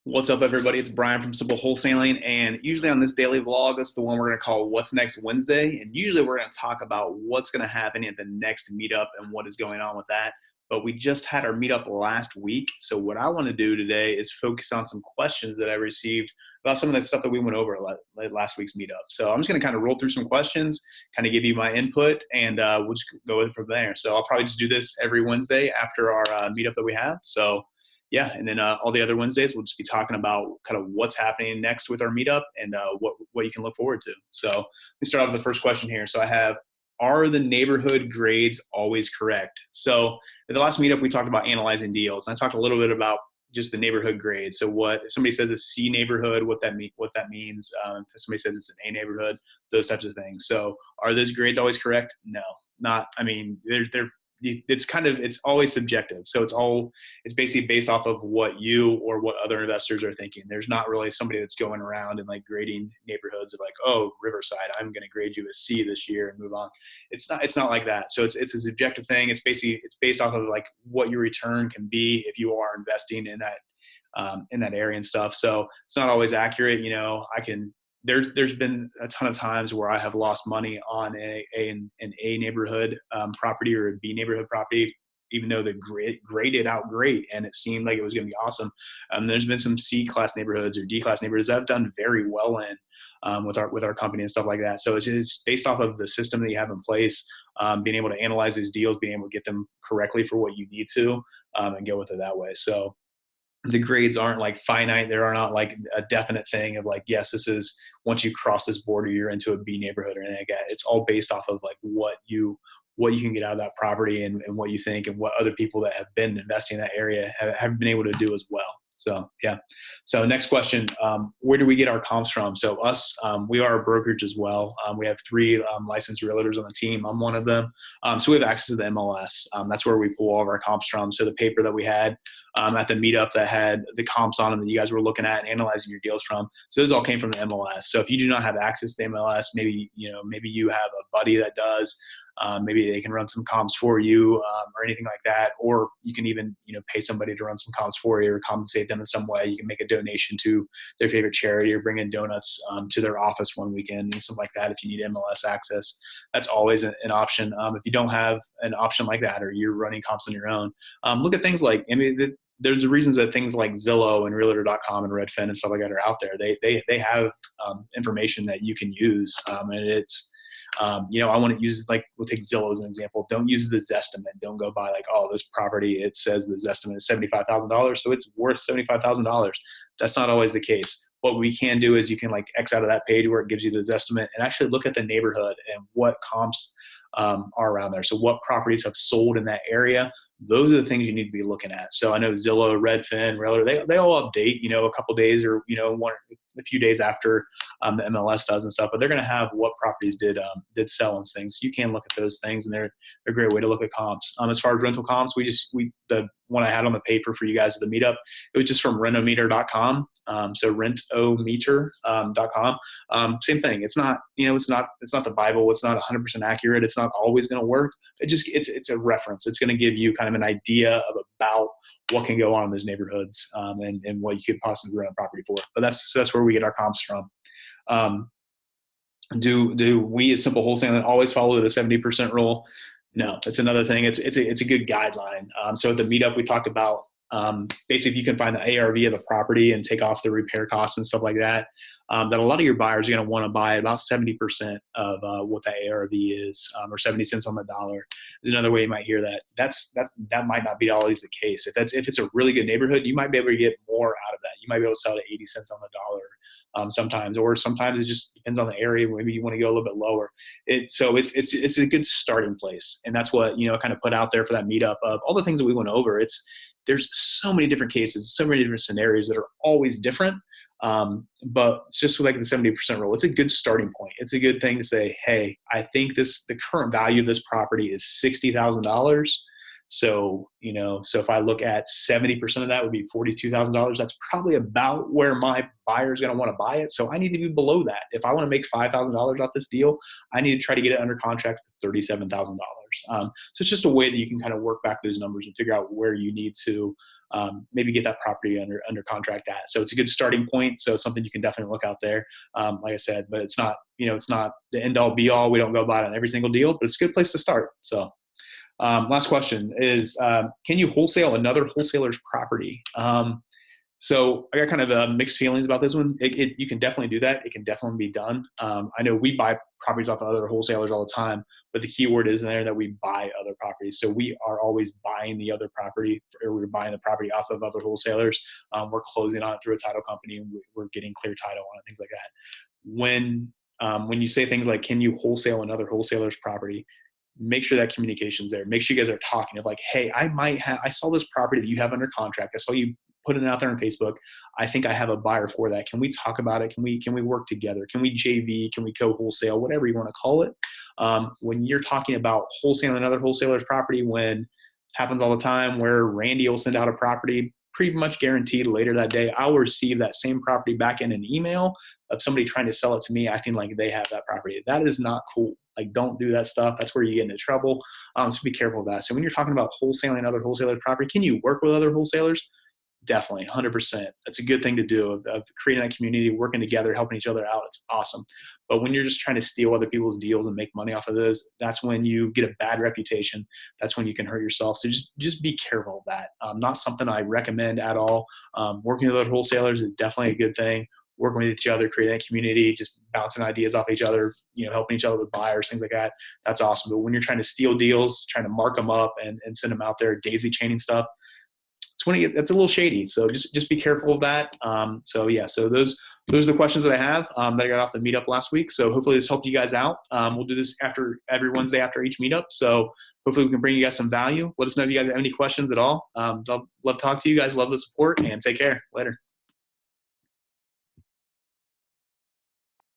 What's up, everybody? It's Brian from Simple Wholesaling, and usually on this daily vlog, that's the one we're going to call What's Next Wednesday, and usually we're going to talk about what's going to happen at the next meetup and what is going on with that. But we just had our meetup last week, so what I want to do today is focus on some questions that I received about some of the stuff that we went over at last week's meetup. So I'm just going to kind of roll through some questions, kind of give you my input, and we'll just go with it from there. So I'll probably just do this every Wednesday after our meetup that we have. So yeah, and then all the other Wednesdays we'll just be talking about kind of what's happening next with our meetup and what you can look forward to. So let me start off with the first question here. So I have, are the neighborhood grades always correct? So at the last meetup we talked about analyzing deals, and I talked a little bit about just the neighborhood grade. So what if somebody says a C neighborhood, what that means. If somebody says it's an A neighborhood, those types of things. So are those grades always correct? No, not. I mean, they're it's always subjective. So it's basically based off of what you or what other investors are thinking. There's not really somebody that's going around and like grading neighborhoods of like, oh, Riverside, I'm going to grade you a C this year and move on. It's not like that. So it's a subjective thing. It's based off of like what your return can be if you are investing in that area and stuff. So it's not always accurate. There's been a ton of times where I have lost money on an A neighborhood property or a B neighborhood property, even though the graded out great and it seemed like it was going to be awesome. There's been some C class neighborhoods or D class neighborhoods that I've done very well in with our company and stuff like that. So it's just based off of the system that you have in place, being able to analyze those deals, being able to get them correctly for what you need to, and go with it that way. So the grades aren't like finite. There are not like a definite thing of like, yes, this is once you cross this border, you're into a B neighborhood or anything like that. It's all based off of like what you can get out of that property and what you think and what other people that have been investing in that area have been able to do as well. So yeah. So next question, where do we get our comps from? So us, we are a brokerage as well. We have three licensed realtors on the team. I'm one of them. So we have access to the MLS. That's where we pull all of our comps from. So the paper that we had at the meetup that had the comps on them that you guys were looking at and analyzing your deals from. So those all came from the MLS. So if you do not have access to the MLS, maybe you have a buddy that does. Maybe they can run some comps for you or anything like that, or you can even pay somebody to run some comps for you or compensate them in some way. You can make a donation to their favorite charity or bring in donuts to their office one weekend and something like that. If you need MLS access, that's always an option. If you don't have an option like that or you're running comps on your own, look at things like there's reasons that things like Zillow and Realtor.com and Redfin and stuff like that are out there. They have information that you can use, and it's I want to use, like, we'll take Zillow as an example. Don't use the Zestimate. Don't go buy like, oh, this property, it says the Zestimate is $75,000, so it's worth $75,000. That's not always the case. What we can do is you can like X out of that page where it gives you the Zestimate and actually look at the neighborhood and what comps are around there. So what properties have sold in that area. Those are the things you need to be looking at. So I know Zillow, Redfin, Realtor, they all update, a couple days or, a few days after the MLS does and stuff, but they're going to have what properties did sell and things. So you can look at those things and they're a great way to look at comps. As far as rental comps, the one I had on the paper for you guys at the meetup, it was just from rentometer.com. So rentometer.com. Same thing. It's not the Bible. It's not 100% accurate. It's not always going to work. It's a reference. It's going to give you kind of an idea of about what can go on in those neighborhoods and what you could possibly rent a property for. But that's where we get our comps from. Do we as Simple Wholesaling always follow the 70% rule? No, that's another thing. It's a good guideline. So at the meetup we talked about basically if you can find the ARV of the property and take off the repair costs and stuff like that, that a lot of your buyers are going to want to buy about 70% of what that ARV is, or 70 cents on the dollar is another way you might hear that. That might not be always the case. If it's a really good neighborhood, you might be able to get more out of that. You might be able to sell to 80 cents on the dollar. Sometimes, or sometimes it just depends on the area. Maybe you want to go a little bit lower. So it's a good starting place, and that's what kind of put out there for that meetup of all the things that we went over. There's so many different cases, so many different scenarios that are always different. But it's just like the 70% rule. It's a good starting point. It's a good thing to say, hey, I think the current value of this property is $60,000. So, so if I look at 70% of that would be $42,000, that's probably about where my buyer is going to want to buy it. So I need to be below that. If I want to make $5,000 off this deal, I need to try to get it under contract for $37,000. So it's just a way that you can kind of work back those numbers and figure out where you need to maybe get that property under contract at. So it's a good starting point. So something you can definitely look out there. Like I said, but it's not, it's not the end all be all. We don't go about it on every single deal, but it's a good place to start. So last question is, can you wholesale another wholesaler's property? So I got kind of mixed feelings about this one. You can definitely do that. It can definitely be done. I know we buy properties off of other wholesalers all the time, but the key word is in there that we buy other properties. So we are always buying the other property, or we're buying the property off of other wholesalers. We're closing on it through a title company, and we're getting clear title on it, things like that. When you say things like, can you wholesale another wholesaler's property, make sure that communication's there. Make sure you guys are talking of like, hey, I saw this property that you have under contract. I saw you put it out there on Facebook. I think I have a buyer for that. Can we talk about it? Can we work together? Can we JV? Can we co-wholesale? Whatever you want to call it. When you're talking about wholesaling another wholesaler's property, when happens all the time where Randy will send out a property, pretty much guaranteed later that day, I'll receive that same property back in an email of somebody trying to sell it to me acting like they have that property. That is not cool. Like, don't do that stuff. That's where you get into trouble. So be careful of that. So when you're talking about wholesaling other wholesalers' property, can you work with other wholesalers? Definitely, 100%. That's a good thing to do, of creating that community, working together, helping each other out. It's awesome. But when you're just trying to steal other people's deals and make money off of those, that's when you get a bad reputation. That's when you can hurt yourself. So just be careful of that. Not something I recommend at all. Working with other wholesalers is definitely a good thing. Working with each other, creating a community, just bouncing ideas off each other, helping each other with buyers, things like that. That's awesome. But when you're trying to steal deals, trying to mark them up and send them out there, daisy chaining stuff, that's a little shady. So just be careful of that. So those are the questions that I have that I got off the meetup last week. So hopefully this helped you guys out. We'll do this every Wednesday after each meetup. So hopefully we can bring you guys some value. Let us know if you guys have any questions at all. Love to talk to you guys. Love the support, and take care. Later.